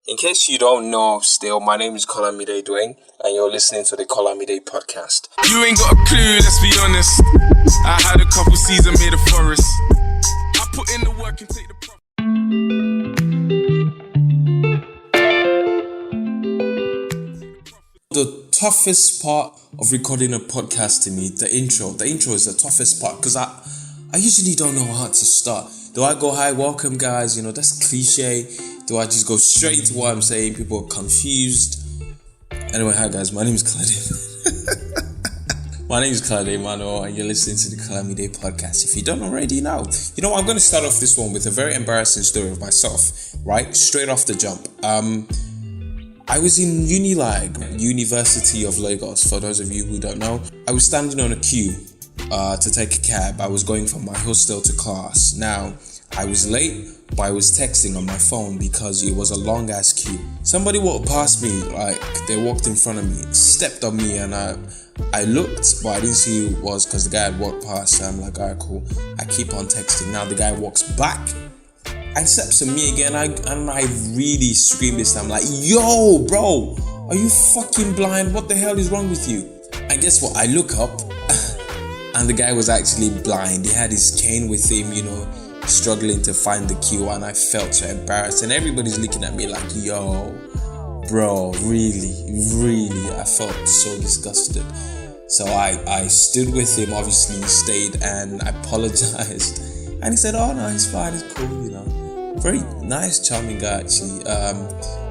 In case you don't know still, my name is Kolamide Dwayne, and you're listening to the Kolamide podcast. You ain't got a clue, let's be honest. I had a couple seasons made a forest. I put in the work and take the profit. The toughest part of recording a podcast to me, the intro. The intro is the toughest part because I usually don't know how to start. Do I go, hi, welcome guys, that's cliche. Do I just go straight to what I'm saying? People are confused. Anyway, hi guys, my name is Claudia. My name is Claudia Mano, and you're listening to the Calamity podcast. If you don't already know, I'm going to start off this one with a very embarrassing story of myself, right? Straight off the jump. I was in University of Lagos, for those of you who don't know. I was standing on a queue to take a cab. I was going from my hostel to class. Now, I was late, but I was texting on my phone because it was a long ass queue. Somebody walked past me, they walked in front of me, stepped on me, and I looked, but I didn't see who it was because the guy had walked past. So I'm like, alright, cool. I keep on texting. Now the guy walks back and steps on me again, and I really screamed this time, like, yo, bro, are you fucking blind? What the hell is wrong with you? And guess what? I look up, and the guy was actually blind. He had his cane with him, struggling to find the queue, and I felt so embarrassed, and everybody's looking at me like, yo, bro, really, I felt so disgusted. So I stood with him, obviously stayed, and I apologized, and he said, oh no, it's fine, it's cool, very nice, charming guy actually.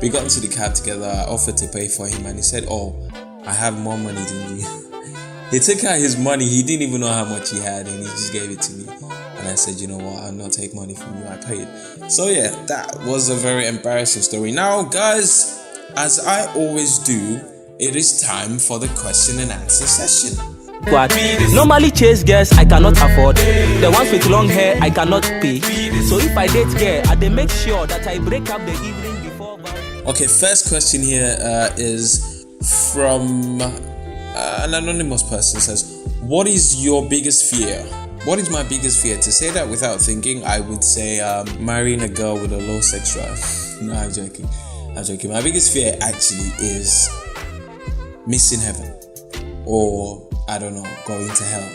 We got into the cab together. I offered to pay for him, and he said, oh, I have more money than you. He took out his money. He didn't even know how much he had, and he just gave it to me. And I said, you know what, I'll not take money from you, I paid. So yeah, that was a very embarrassing story. Now guys, as I always do, it is time for the question and answer session. Normally chase girls I cannot afford. The ones with long hair I cannot pay. So if I date girl, I dey make sure that I break up the evening before. Okay, first question here is from an anonymous person. Says, what is your biggest fear? What is my biggest fear? To say that without thinking, I would say marrying a girl with a low sex drive. No, I'm joking. My biggest fear actually is missing heaven, or I don't know, going to hell.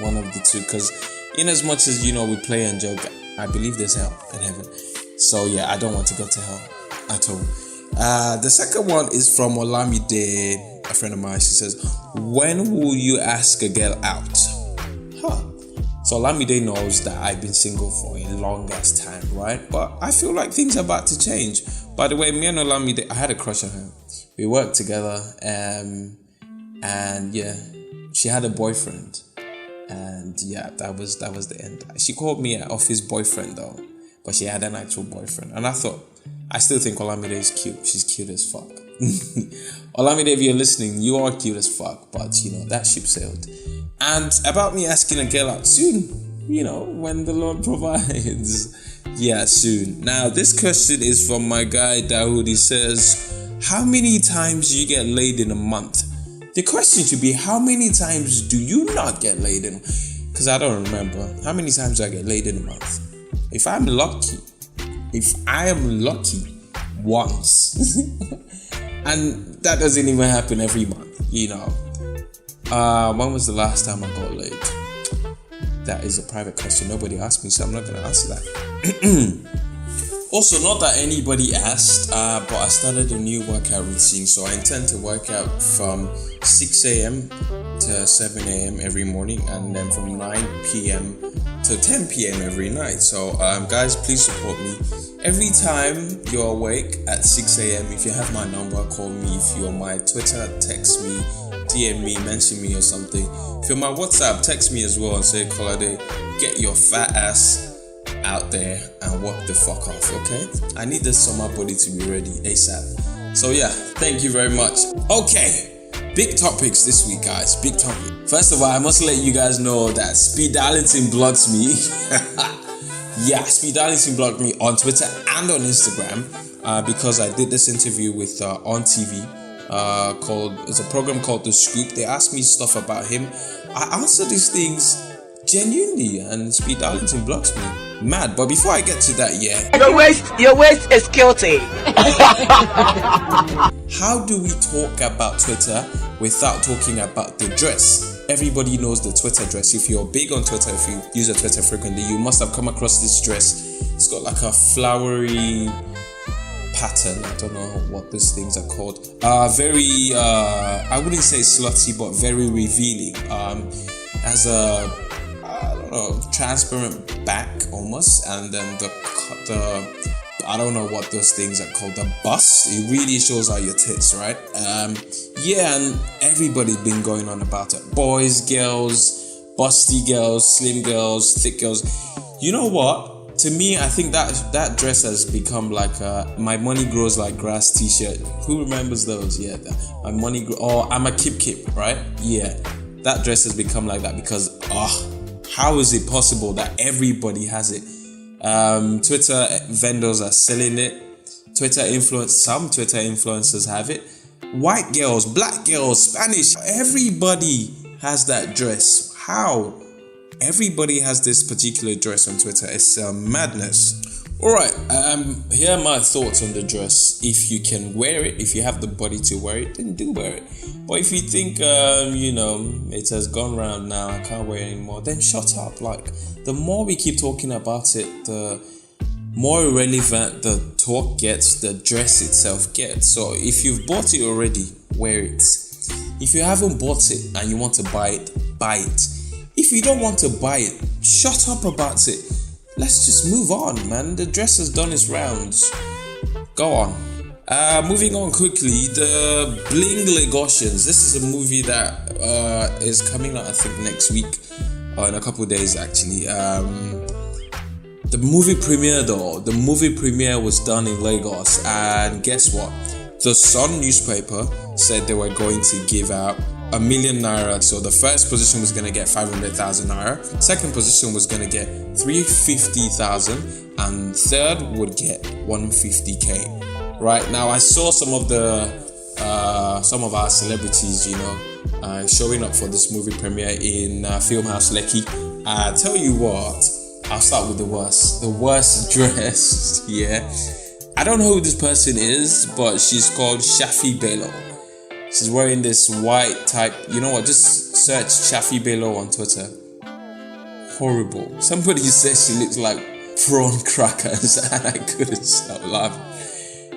One of the two. Because in as much as we play and joke, I believe there's hell and heaven. So yeah, I don't want to go to hell at all. The second one is from Olamide, a friend of mine. She says, when will you ask a girl out? So Olamide knows that I've been single for a longest time, right? But I feel like things are about to change. By the way, me and Olamide, I had a crush on her. We worked together, and yeah, she had a boyfriend, and yeah, that was the end. She called me an office boyfriend though, but she had an actual boyfriend, and I still think Olamide is cute. She's cute as fuck. Olamide, if you're listening, you are cute as fuck, but that ship sailed. And about me asking a girl out soon, when the Lord provides. Yeah, soon. Now, this question is from my guy Dawood. He says, how many times do you get laid in a month? The question should be, how many times do you not get laid in? Because I don't remember. How many times do I get laid in a month? If I am lucky, once. And that doesn't even happen every month, When was the last time I got laid? That is a private question. Nobody asked me, so I'm not going to answer that. Also, not that anybody asked, but I started a new workout routine. So I intend to work out from 6 a.m. to 7 a.m. every morning, and then from 9 p.m. to 10 p.m. every night. So guys, please support me. Every time you're awake at 6 a.m., if you have my number, call me. If you're on my Twitter, text me, DM me, mention me or something. If you're on my WhatsApp, text me as well and say, Colade, get your fat ass out there and work the fuck off, okay? I need the summer body to be ready ASAP. So yeah, thank you very much. Okay, big topics this week, guys. Big topic. First of all, I must let you guys know that Speed Darlington blocks me. Yeah, Speed Darlington blocked me on Twitter and on Instagram because I did this interview with on TV. It's a program called The Scoop. They asked me stuff about him. I answer these things genuinely, and Speed Darlington blocks me. Mad. But before I get to that, Your waist is guilty. how do we talk about Twitter without talking about the dress? Everybody knows the Twitter dress. If you're big on Twitter, if you use a Twitter frequently, you must have come across this dress. It's got like a flowery pattern. I don't know what these things are called. Very, I wouldn't say slutty, but very revealing. Has a, I don't know, transparent back almost, and then the I don't know what those things are called, the bust. It really shows out your tits, right? And everybody's been going on about it. Boys, girls, busty girls, slim girls, thick girls. You know what? To me, I think that dress has become like my money grows like grass t-shirt. Who remembers those? Yeah, my money I'm a kip, right? Yeah, that dress has become like that because how is it possible that everybody has it? Twitter vendors are selling it. Some Twitter influencers have it. White girls, black girls, Spanish, everybody has that dress. How? Everybody has this particular dress on Twitter. It's madness. Alright, here are my thoughts on the dress. If you can wear it, if you have the body to wear it, then do wear it. But if you think, it has gone round now, I can't wear it anymore, then shut up. Like, the more we keep talking about it, the more irrelevant the talk gets, the dress itself gets. So if you've bought it already, wear it. If you haven't bought it and you want to buy it, buy it. If you don't want to buy it, shut up about it. Let's just move on, man. The dress has done its rounds. Go on. Moving on quickly, the Bling Lagosians. This is a movie that is coming out, I think, next week, or in a couple of days, actually. The movie premiere was done in Lagos, and guess what? The Sun newspaper said they were going to give out ₦1 million. So the first position was going to get 500,000 naira, second position was going to get 350,000, and third would get 150k. Right now, I saw some of our celebrities, showing up for this movie premiere in Filmhouse Lekki. I tell you what, I'll start with the worst dressed. Yeah, I don't know who this person is, but she's called Shafi Bello. She's wearing this white type. You know what? Just search Shafi Bello on Twitter. Horrible. Somebody says she looks like prawn crackers, and I couldn't stop laughing.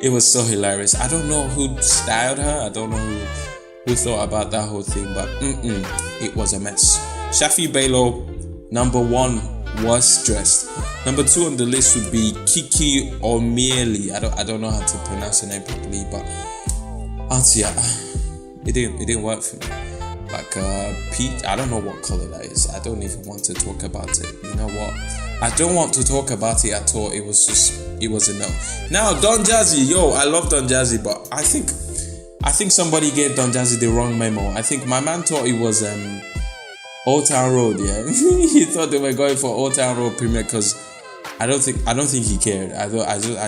It was so hilarious. I don't know who styled her. I don't know who thought about that whole thing, but it was a mess. Shafi Bello, number 1, worst dressed. Number 2 on the list would be Kiki Omieli. I don't know how to pronounce her name properly, but Auntie, it didn't work for me. Like peach, I don't know what color that is. I don't even want to talk about it. You know what? I don't want to talk about it at all. It was a no. Now Don Jazzy, I love Don Jazzy, but I think somebody gave Don Jazzy the wrong memo. I think my man thought it was Old Town Road. Yeah, he thought they were going for Old Town Road premiere because I don't think he cared. I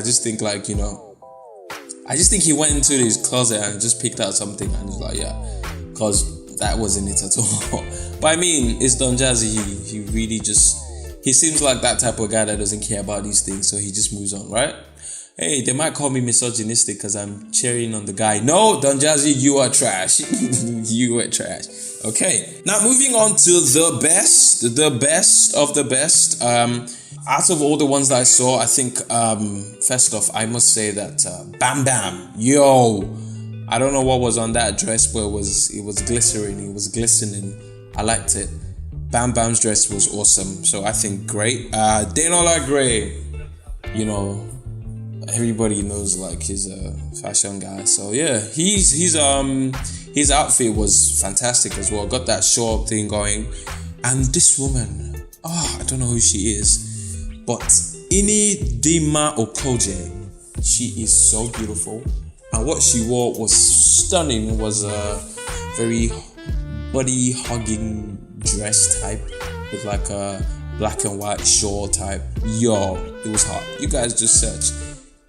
just think I just think he went into his closet and just picked out something and was like, yeah, because that wasn't it at all. But I mean, it's Don Jazzy. He really he seems like that type of guy that doesn't care about these things, so he just moves on, right? Hey, they might call me misogynistic because I'm cheering on the guy. No, Don Jazzy, you are trash. You are trash. Okay, now moving on to the best of the best. Out of all the ones that I saw, I think, first off, I must say that Bam Bam, I don't know what was on that dress, but it was glittering, it was glistening. I liked it. Bam Bam's dress was awesome, so I think great. Danola Gray, everybody knows like he's a fashion guy, so yeah, his outfit was fantastic as well. Got that show up thing going, and this woman, I don't know who she is. But Ini Dima Okoje, she is so beautiful, and what she wore was stunning. It was a very body hugging dress type with like a black and white shawl type. It was hot. You guys just search.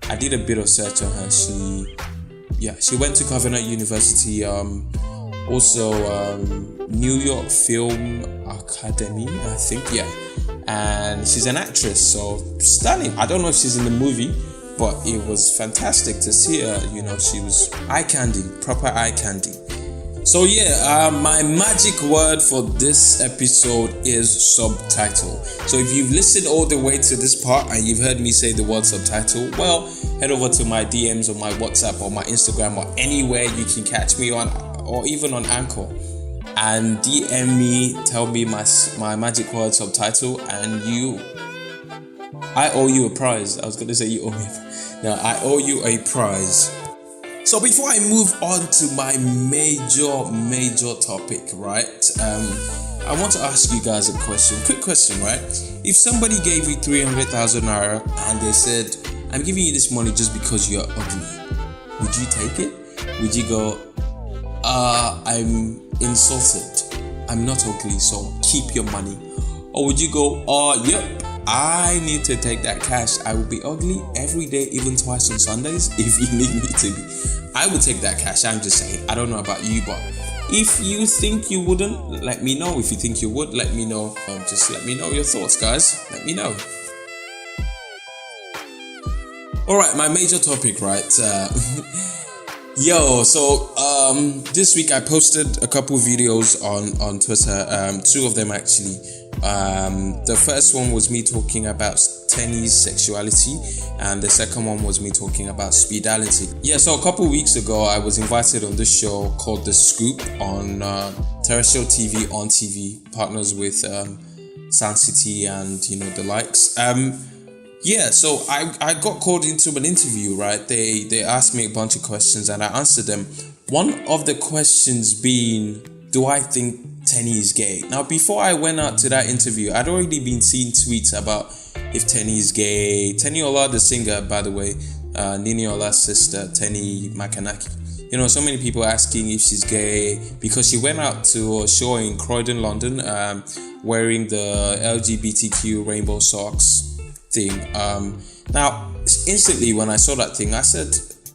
I did a bit of search on her. She went to Covenant University also New York Film Academy, I think, yeah. And she's an actress, so stunning. I don't know if she's in the movie, but it was fantastic to see her. You know, she was eye candy, proper eye candy. So yeah, my magic word for this episode is subtitle. So if you've listened all the way to this part and you've heard me say the word subtitle, well, head over to my DMs or my WhatsApp or my Instagram or anywhere you can catch me on, or even on Anchor, and DM me, tell me my magic word subtitle, and I owe you a prize. I was going to say you owe me. No, I owe you a prize. So before I move on to my major topic, right? I want to ask you guys a question. Quick question, right? If somebody gave you 300,000 naira and they said, I'm giving you this money just because you're ugly, would you take it? Would you go, I'm insulted, I'm not ugly, so keep your money? Or would you go, yep, I need to take that cash. I will be ugly every day, even twice on Sundays if you need me to be. I would take that cash. I'm just saying. I don't know about you, but if you think you wouldn't, let me know. If you think you would, let me know. Just let me know your thoughts, guys. Let me know. Alright, my major topic, right? This week I posted a couple videos on Twitter, 2 of them actually. The first one was me talking about Teni's sexuality, and the second one was me talking about speedality. Yeah, so a couple weeks ago I was invited on this show called The Scoop on terrestrial TV, on TV, partners with Sound City and the likes. So I got called into an interview, right? They asked me a bunch of questions and I answered them. One of the questions being, do I think Teni is gay? Now, before I went out to that interview, I'd already been seeing tweets about if Teni is gay. Teni Ola, the singer, by the way, Nini Ola's sister, Teni Makanaki. So many people asking if she's gay because she went out to a show in Croydon, London, wearing the LGBTQ rainbow socks thing. Now, instantly when I saw that thing, I said,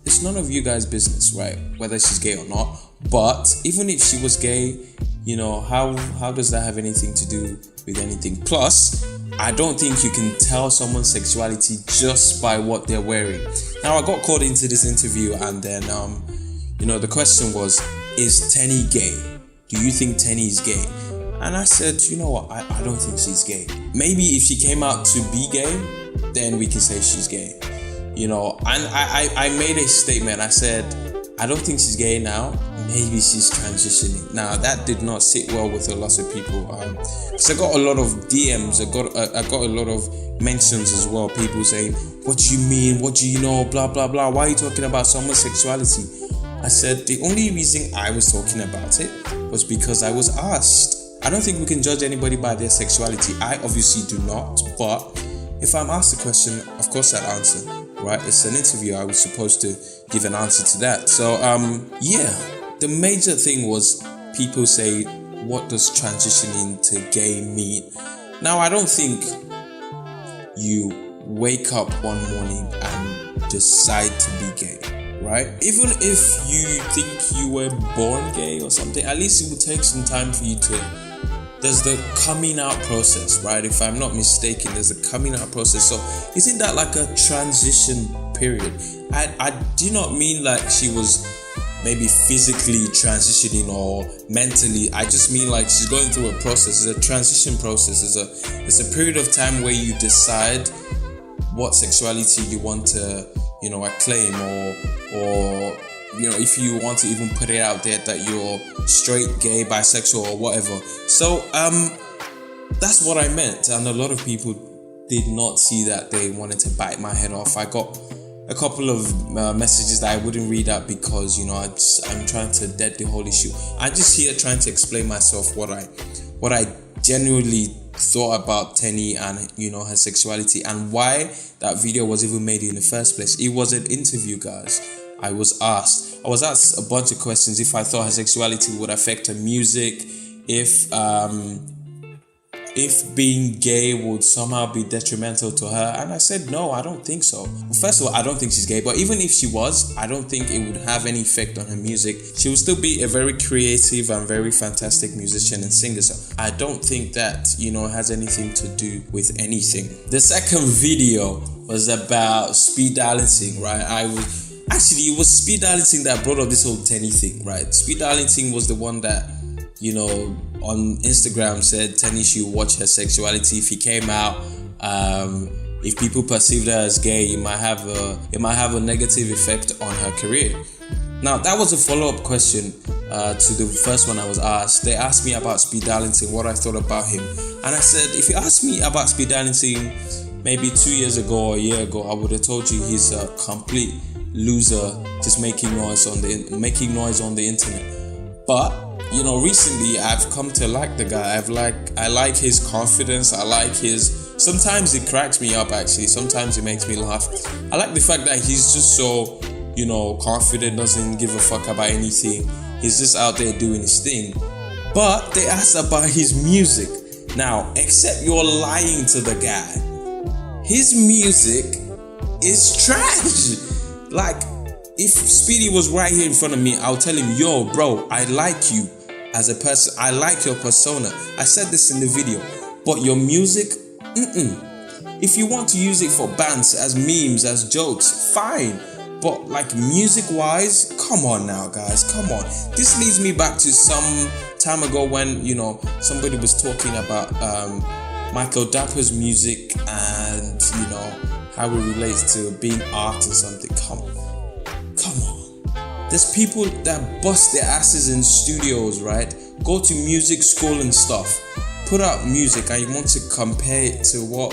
it's none of you guys' business, right? Whether she's gay or not. But even if she was gay, how does that have anything to do with anything? Plus, I don't think you can tell someone's sexuality just by what they're wearing. Now, I got called into this interview and then, the question was, is Teni gay? Do you think Teni is gay? And I said, you know what, I don't think she's gay. Maybe if she came out to be gay, then we can say she's gay. And I made a statement. I said, I don't think she's gay now. Maybe she's transitioning. Now, that did not sit well with a lot of people. Because I got a lot of DMs. I got a lot of mentions as well. People saying, what do you mean? What do you know? Blah, blah, blah. Why are you talking about someone's sexuality? I said, the only reason I was talking about it was because I was asked. I don't think we can judge anybody by their sexuality. I obviously do not. But if I'm asked a question, of course I'd answer. Right? It's an interview. I was supposed to give an answer to that. So, the major thing was people say, what does transitioning to gay mean? Now, I don't think you wake up one morning and decide to be gay, right? Even if you think you were born gay or something, at least it would take some time for you to... There's the coming out process, right? If I'm not mistaken, there's a coming out process. So isn't that like a transition period? I do not mean like she was maybe physically transitioning or mentally. I just mean like she's going through a process. It's a transition process. It's a period of time where you decide what sexuality you want to, acclaim or if you want to even put it out there that you're straight, gay, bisexual or whatever. So that's what I meant, and a lot of people did not see that. They wanted to bite my head off. I got a couple of messages that I wouldn't read out because I'm trying to dead the whole issue. I'm just here trying to explain myself what I genuinely thought about Teni and her sexuality and why that video was even made in the first place. It was an interview, guys. I was asked a bunch of questions if I thought her sexuality would affect her music, if if being gay would somehow be detrimental to her, and I said no, I don't think so. First of all, I don't think she's gay, but even if she was, I don't think it would have any effect on her music. She would still be a very creative and very fantastic musician and singer, so I don't think that, has anything to do with anything. The second video was about speed Darlington, right? It was speed Darlington that brought up this whole Teni thing, right? Speed Darlington was the one that, on Instagram said Teni should watch her sexuality. If he came out, if people perceived her as gay, it might have a negative effect on her career. Now, that was a follow-up question to the first one I was asked. They asked me about Speed Darlington, what I thought about him. And I said, if you asked me about Speed Darlington maybe 2 years ago or a year ago, I would have told you he's a complete loser, just making noise on the internet. But recently I've come to like the guy. I like his confidence. Sometimes it cracks me up, actually. Sometimes it makes me laugh. I like the fact that he's just so, confident, doesn't give a fuck about anything. He's just out there doing his thing. But they asked about his music. Now, except you're lying to the guy, his music is trash. Like, if Speedy was right here in front of me, I'll tell him, yo, bro, I like you as a person. I like your persona. I said this in the video. But your music, If you want to use it for bands, as memes, as jokes, fine. But like music-wise, come on now, guys, come on. This leads me back to some time ago when, somebody was talking about Michael Dapper's music and, how it relates to being art or something. Come on. There's people that bust their asses in studios, right? Go to music school and stuff. Put out music and you want to compare it to what?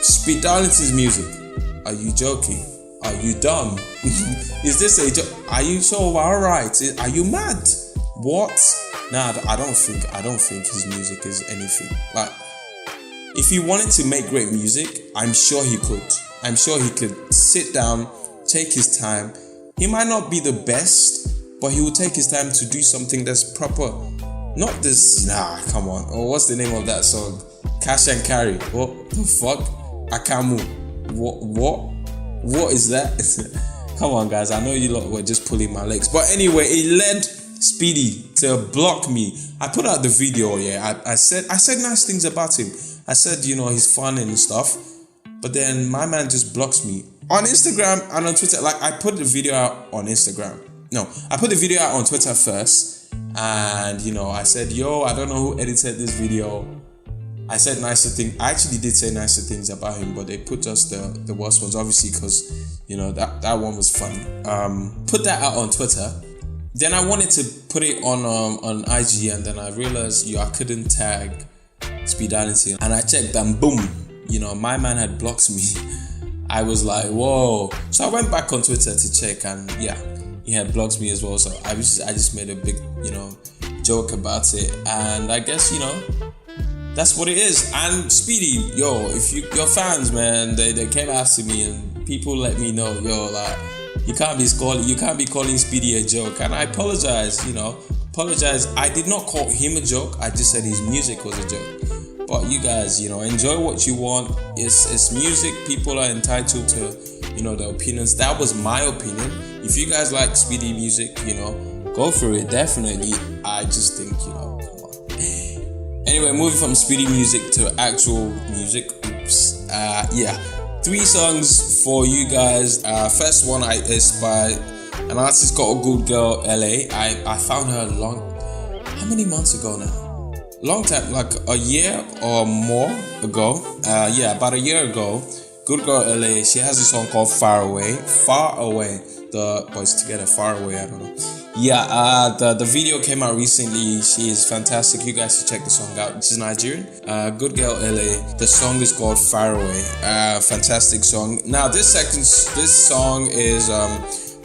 Speed Darlington's music. Are you joking? Are you dumb? Is this a joke? Are you so alright? Are you mad? What? Nah, I don't think his music is anything. Like, if he wanted to make great music, I'm sure he could. I'm sure he could sit down, take his time. He might not be the best, but he will take his time to do something that's proper. Not this, come on. Oh, what's the name of that song? Cash and Carry. What the fuck? Akamu. What is that? Come on, guys. I know you lot were just pulling my legs. But anyway, it led Speedy to block me. I put out the video, I said nice things about him. I said, he's fun and stuff. But then my man just blocks me on Instagram and on Twitter. Like, I put the video out on Instagram. No, I put the video out on Twitter first. And, I said, I don't know who edited this video. I said nicer things. I actually did say nicer things about him, but they put just the worst ones, obviously, because, that one was funny. Put that out on Twitter. Then I wanted to put it on IG, and then I realized, I couldn't tag Speed Darlington. And I checked and boom, my man had blocked me. I was like, whoa. So I went back on Twitter to check, and he had blocked me as well. So I just made a big, joke about it. And I guess, that's what it is. And Speedy, if your fans, man, they came after me and people let me know, like, you can't be calling Speedy a joke. And I apologize, apologize. I did not call him a joke. I just said his music was a joke. But you guys, enjoy what you want. It's music. People are entitled to, their opinions. That was my opinion. If you guys like Speedy music, go for it. Definitely. I just think, come on. Anyway, moving from Speedy music to actual music. Oops. 3 songs for you guys. First one is by an artist called Good Girl LA. I found her how many months ago now? Long time, like a year or more ago. About a year ago. Good Girl LA, she has a song called Far Away. The boys together, Far Away, I don't know. The video came out recently. She is fantastic. You guys should check the song out. She's Nigerian. Good Girl LA. The song is called Far Away. Fantastic song. Now this song is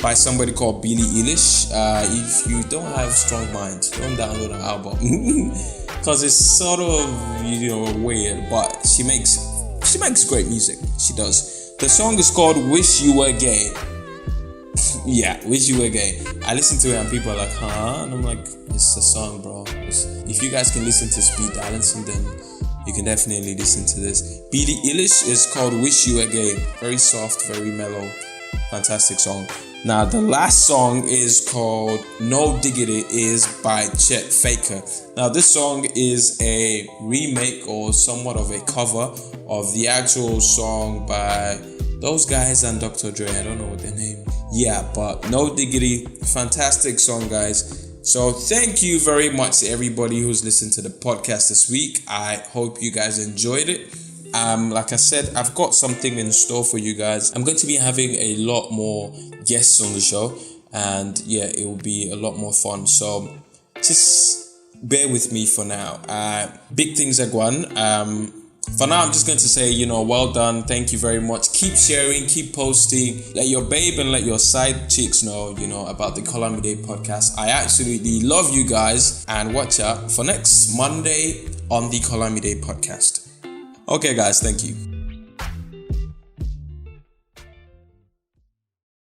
by somebody called Billie Eilish. If you don't have strong mind, don't download her album because it's sort of weird. But she makes great music. She does. The song is called Wish You Were Gay. Wish You Were Gay. I listen to it and people are like, huh? And I'm like, it's a song, bro. If you guys can listen to Speed Darlington, then you can definitely listen to this. Billie Eilish is called Wish You Again. Very soft, very mellow, fantastic song. Now the last song is called No Diggity, is by Chet Faker. Now this song is a remake or somewhat of a cover of the actual song by those guys and Dr. Dre. I don't know what their name. Yeah, but No Diggity, fantastic song, guys. So thank you very much to everybody who's listened to the podcast this week. I hope you guys enjoyed it. Like I said, I've got something in store for you guys. I'm going to be having a lot more guests on the show, and yeah, it will be a lot more fun. So just bear with me for now. Big things are going. For now, I'm just going to say, well done. Thank you very much. Keep sharing, keep posting. Let your babe and let your side chicks know, about the Call Me Day podcast. I absolutely love you guys, and watch out for next Monday on the Call Me Day podcast. Okay, guys, thank you.